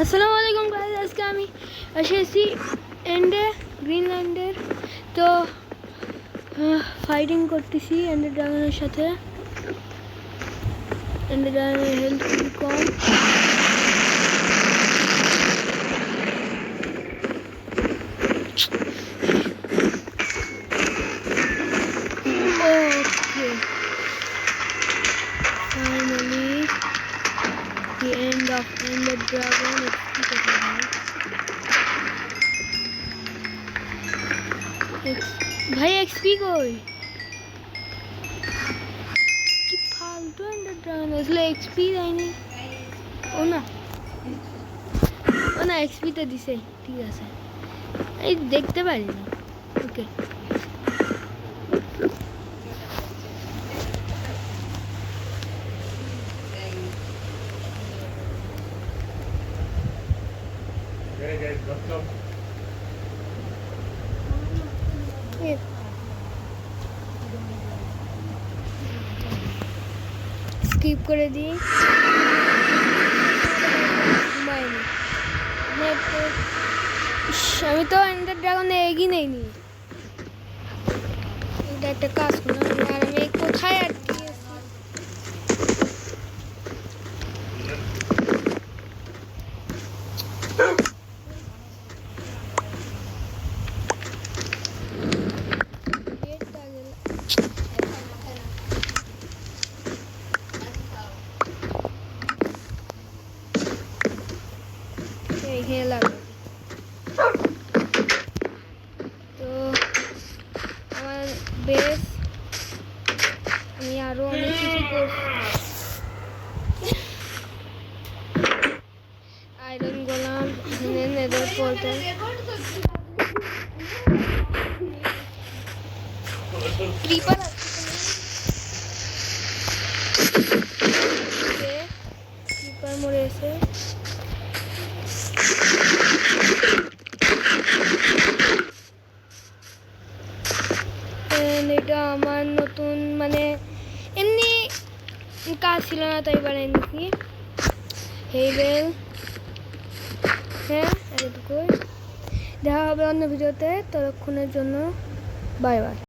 আসসালামু আলাইকুম গাইস, আজকে আমি এসেছি এন্ডে গ্রিনল্যান্ডের। তো ফাইটিং করতেছি এন্ডার ড্রাগনের সাথে। এন্ডার ড্রাগনের হেলথ খুবই কম। Okay, finally the end of Ender Dragon. भाई एक्सपी কই? কি ফালতু এন্ডার ড্রাগন, আসলে এক্সপি দেয়নি। ও না এক্সপি তো দিছে, ঠিক আছে। এই দেখতে পারি না। ওকে, স্কিপ করে দিই। আমি তো এন্ডার ড্রাগনে এগিয়ে নেইনি। এটা একটা কাজ করলাম, আর আমি কোথায় আটকে আছি? এখানে লাগবে। তো আমার বেস, আমি আরো অনেক কিছু করছি। আয়রন গোলাম, নেদার পোর্টাল, ক্রিপার ক্রিপার মরে এসে এটা আমার নতুন, মানে এমনি কাজ ছিল না তাই বানাই নিছি। হেইবেল, হ্যাঁ এটুকুই। দেখা হবে অন্য ভিডিওতে। ততক্ষণের জন্য বাই বাই।